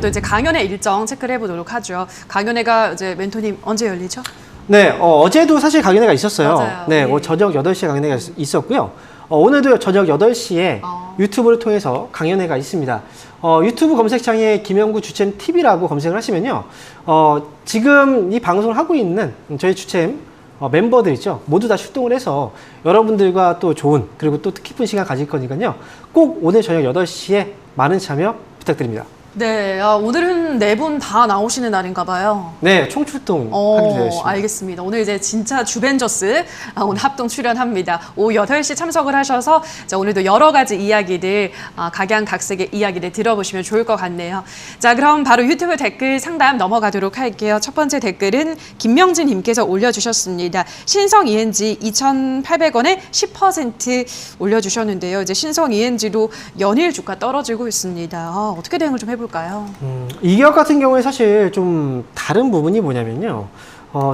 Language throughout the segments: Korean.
또 이제 강연회 일정 체크를 해보도록 하죠. 강연회가 이제 멘토님 언제 열리죠? 네, 어제도 사실 강연회가 있었어요. 맞아요. 네, 네. 저녁 8시에 강연회가 있었고요. 오늘도 저녁 8시에 유튜브를 통해서 강연회가 있습니다. 유튜브 검색창에 김영구 주챔 TV라고 검색을 하시면요. 지금 이 방송을 하고 있는 저희 주챔 멤버들 있죠. 모두 다 출동을 해서 여러분들과 또 좋은 그리고 또 뜻깊은 시간 가질 거니까요. 꼭 오늘 저녁 8시에 많은 참여 부탁드립니다. 네, 오늘은 4분 다 나오시는 날인가 봐요. 네, 총출동 하기로 되어 있습니다. 알겠습니다. 오늘 이제 진짜 주벤져스 오늘 합동 출연합니다. 오후 8시 참석을 하셔서 자, 오늘도 여러 가지 이야기들, 각양각색의 이야기들 들어보시면 좋을 것 같네요. 자, 그럼 바로 유튜브 댓글 상담 넘어가도록 할게요. 첫 번째 댓글은 김명진 님께서 올려주셨습니다. 신성 ENG 2,800원에 10% 올려주셨는데요. 이제 신성 ENG도 연일 주가 떨어지고 있습니다. 어떻게 대응을 좀 해볼까요? 이 기업 같은 경우에 사실 좀 다른 부분이 뭐냐면요.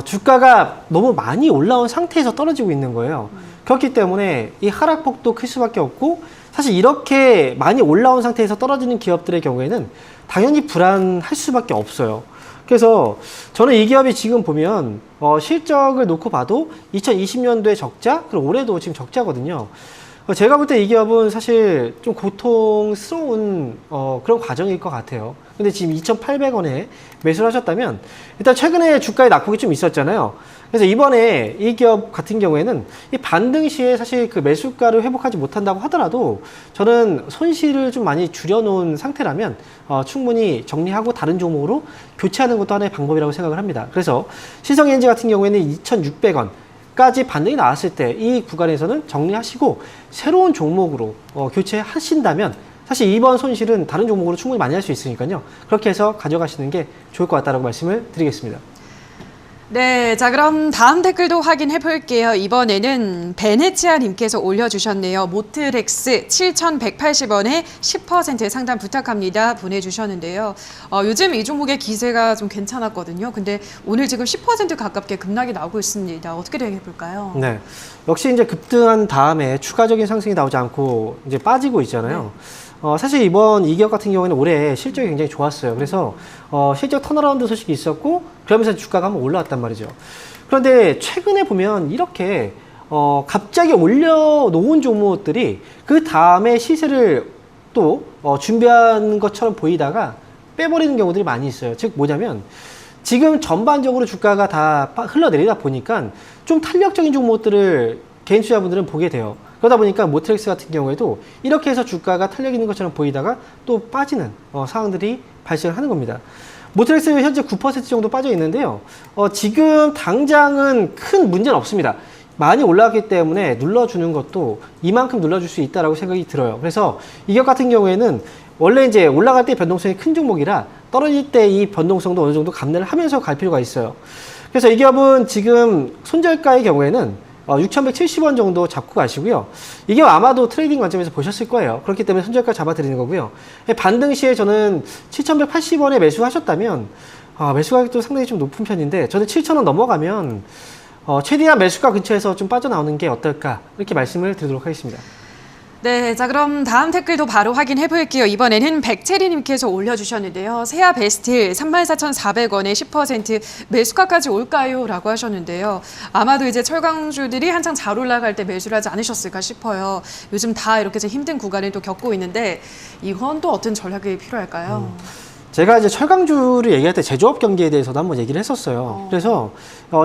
주가가 너무 많이 올라온 상태에서 떨어지고 있는 거예요. 그렇기 때문에 이 하락폭도 클 수밖에 없고 사실 이렇게 많이 올라온 상태에서 떨어지는 기업들의 경우에는 당연히 불안할 수밖에 없어요. 그래서 저는 이 기업이 지금 보면 실적을 놓고 봐도 2020년도에 적자, 그리고 올해도 지금 적자거든요. 제가 볼 때 이 기업은 사실 좀 고통스러운 그런 과정일 것 같아요. 근데 지금 2,800원에 매수를 하셨다면 일단 최근에 주가의 낙폭이 좀 있었잖아요. 그래서 이번에 이 기업 같은 경우에는 이 반등 시에 사실 그 매수가를 회복하지 못한다고 하더라도 저는 손실을 좀 많이 줄여놓은 상태라면 충분히 정리하고 다른 종목으로 교체하는 것도 하나의 방법이라고 생각을 합니다. 그래서 신성엔지 같은 경우에는 2,600원 까지 반등이 나왔을 때 이 구간에서는 정리하시고 새로운 종목으로 교체하신다면 사실 이번 손실은 다른 종목으로 충분히 많이 할 수 있으니까요. 그렇게 해서 가져가시는 게 좋을 것 같다고 말씀을 드리겠습니다. 네, 자 그럼 다음 댓글도 확인해 볼게요. 이번에는 베네치아 님께서 올려주셨네요. 모트렉스 7,180원에 10% 상담 부탁합니다. 보내주셨는데요. 요즘 이 종목의 기세가 좀 괜찮았거든요. 근데 오늘 지금 10% 가깝게 급락이 나오고 있습니다. 어떻게 대응해 볼까요? 네, 역시 이제 급등한 다음에 추가적인 상승이 나오지 않고 이제 빠지고 있잖아요. 사실 이번 이 기업 같은 경우에는 올해 실적이 굉장히 좋았어요. 그래서 실적 턴어라운드 소식이 있었고 그러면서 주가가 한번 올라왔단 말이죠. 그런데 최근에 보면 이렇게 갑자기 올려놓은 종목들이 그 다음에 시세를 또 준비한 것처럼 보이다가 빼버리는 경우들이 많이 있어요. 즉 뭐냐면 지금 전반적으로 주가가 다 흘러내리다 보니까 좀 탄력적인 종목들을 개인 투자분들은 보게 돼요. 그러다 보니까 모트렉스 같은 경우에도 이렇게 해서 주가가 탄력 있는 것처럼 보이다가 또 빠지는 상황들이 발생을 하는 겁니다. 모트렉스 현재 9% 정도 빠져 있는데요. 지금 당장은 큰 문제는 없습니다. 많이 올라왔기 때문에 눌러주는 것도 이만큼 눌러줄 수 있다라고 생각이 들어요. 그래서 이 기업 같은 경우에는 원래 이제 올라갈 때 변동성이 큰 종목이라 떨어질 때 이 변동성도 어느 정도 감내를 하면서 갈 필요가 있어요. 그래서 이 기업은 지금 손절가의 경우에는 6,170원 정도 잡고 가시고요. 이게 아마도 트레이딩 관점에서 보셨을 거예요. 그렇기 때문에 손절가 잡아드리는 거고요. 반등 시에 저는 7,180원에 매수하셨다면 매수 가격도 상당히 좀 높은 편인데 저는 7,000원 넘어가면 최대한 매수가 근처에서 좀 빠져나오는 게 어떨까 이렇게 말씀을 드리도록 하겠습니다. 네, 자 그럼 다음 댓글도 바로 확인해 볼게요. 이번에는 백채리님께서 올려주셨는데요. 세아 베스트 34,400원에 10% 매수가까지 올까요? 라고 하셨는데요. 아마도 이제 철강주들이 한창 잘 올라갈 때 매수를 하지 않으셨을까 싶어요. 요즘 다 이렇게 좀 힘든 구간을 또 겪고 있는데 이건 또 어떤 전략이 필요할까요? 제가 이제 철강주를 얘기할 때 제조업 경기에 대해서도 한번 얘기를 했었어요. 그래서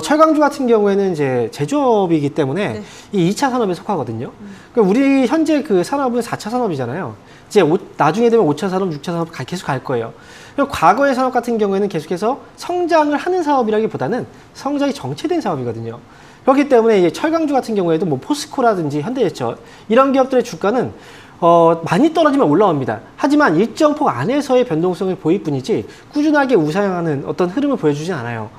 철강주 같은 경우에는 이제 제조업이기 때문에 네. 이 2차 산업에 속하거든요. 그러니까 우리 현재 그 산업은 4차 산업이잖아요. 이제 나중에 되면 5차 산업, 6차 산업 계속 갈 거예요. 그리고 과거의 산업 같은 경우에는 계속해서 성장을 하는 사업이라기보다는 성장이 정체된 사업이거든요. 그렇기 때문에 이제 철강주 같은 경우에도 뭐 포스코라든지 현대제철 이런 기업들의 주가는 많이 떨어지면 올라옵니다. 하지만 일정 폭 안에서의 변동성을 보일 뿐이지 꾸준하게 우상향하는 어떤 흐름을 보여주진 않아요.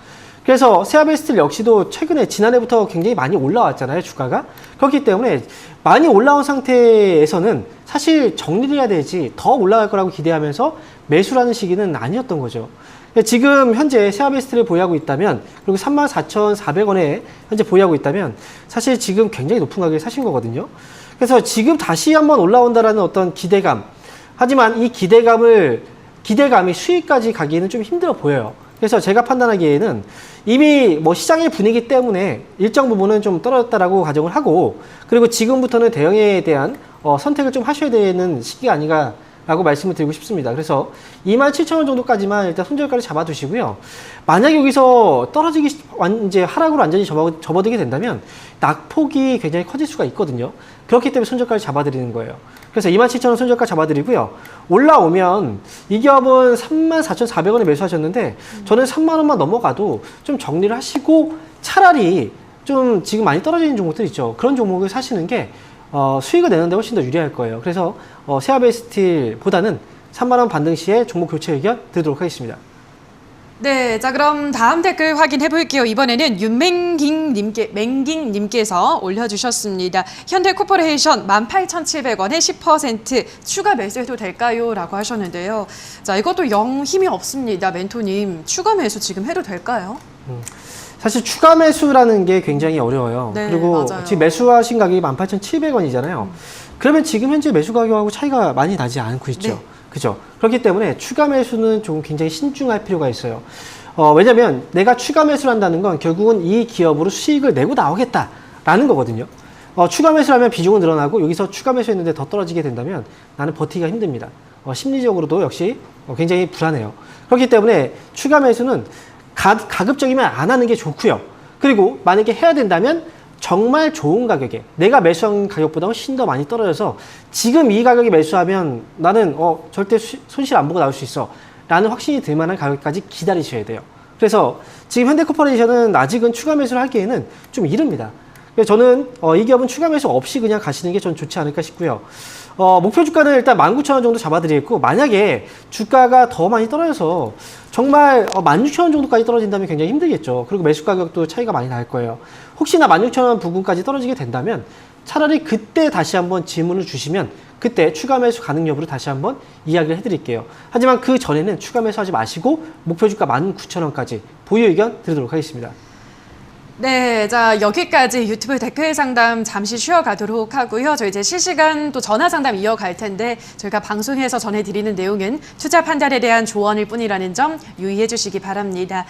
그래서 세아베스트 역시도 최근에 지난해부터 굉장히 많이 올라왔잖아요, 주가가. 그렇기 때문에 많이 올라온 상태에서는 사실 정리를 해야 되지 더 올라갈 거라고 기대하면서 매수라는 시기는 아니었던 거죠. 지금 현재 세아베스트를 보유하고 있다면 그리고 34,400원에 현재 보유하고 있다면 사실 지금 굉장히 높은 가격에 사신 거거든요. 그래서 지금 다시 한번 올라온다라는 어떤 기대감, 하지만 이 기대감을 기대감이 수익까지 가기에는 좀 힘들어 보여요. 그래서 제가 판단하기에는 이미 뭐 시장의 분위기 때문에 일정 부분은 좀 떨어졌다라고 가정을 하고, 그리고 지금부터는 대응에 대한 선택을 좀 하셔야 되는 시기가 아닌가라고 말씀을 드리고 싶습니다. 그래서 27,000원 정도까지만 일단 손절가를 잡아두시고요. 만약에 여기서 떨어지기, 이제 하락으로 완전히 접어들게 된다면 낙폭이 굉장히 커질 수가 있거든요. 그렇기 때문에 손절가를 잡아드리는 거예요. 그래서 27,000원 손절가 잡아드리고요. 올라오면 이 기업은 34,400원에 매수하셨는데 저는 3만 원만 넘어가도 좀 정리를 하시고 차라리 좀 지금 많이 떨어지는 종목들 있죠. 그런 종목을 사시는 게 수익을 내는데 훨씬 더 유리할 거예요. 그래서 세아베이스틸보다는 3만 원 반등 시에 종목 교체 의견 드리도록 하겠습니다. 네, 자 그럼 다음 댓글 확인해 볼게요. 이번에는 맹깅님께서 올려주셨습니다. 현대코퍼레이션 18,700원에 10% 추가 매수해도 될까요? 라고 하셨는데요. 자, 이것도 영 힘이 없습니다. 멘토님, 추가 매수 지금 해도 될까요? 사실 추가 매수라는 게 굉장히 어려워요. 네, 그리고 맞아요. 지금 매수하신 가격이 18,700원이잖아요. 그러면 지금 현재 매수 가격하고 차이가 많이 나지 않고 있죠. 네. 그죠? 그렇기 때문에 추가 매수는 좀 굉장히 신중할 필요가 있어요. 왜냐면 내가 추가 매수를 한다는 건 결국은 이 기업으로 수익을 내고 나오겠다라는 거거든요. 추가 매수를 하면 비중은 늘어나고 여기서 추가 매수했는데 더 떨어지게 된다면 나는 버티기가 힘듭니다. 심리적으로도 역시 굉장히 불안해요. 그렇기 때문에 추가 매수는 가급적이면 안 하는 게 좋고요. 그리고 만약에 해야 된다면 정말 좋은 가격에 내가 매수한 가격보다 훨씬 더 많이 떨어져서 지금 이 가격에 매수하면 나는 절대 손실 안 보고 나올 수 있어 라는 확신이 들 만한 가격까지 기다리셔야 돼요. 그래서 지금 현대코퍼레이션은 아직은 추가 매수를 하기에는 좀 이릅니다. 그래서 저는 이 기업은 추가 매수 없이 그냥 가시는 게 전 좋지 않을까 싶고요. 목표 주가는 일단 19,000원 정도 잡아드리겠고, 만약에 주가가 더 많이 떨어져서 정말 16,000원 정도까지 떨어진다면 굉장히 힘들겠죠. 그리고 매수 가격도 차이가 많이 날 거예요. 혹시나 16,000원 부근까지 떨어지게 된다면 차라리 그때 다시 한번 질문을 주시면 그때 추가 매수 가능 여부를 다시 한번 이야기를 해드릴게요. 하지만 그 전에는 추가 매수하지 마시고 목표 주가 19,000원까지 보유 의견 드리도록 하겠습니다. 네, 자 여기까지 유튜브 댓글 상담 잠시 쉬어가도록 하고요. 저희 이제 실시간 또 전화 상담 이어갈 텐데 저희가 방송에서 전해드리는 내용은 투자 판단에 대한 조언일 뿐이라는 점 유의해 주시기 바랍니다.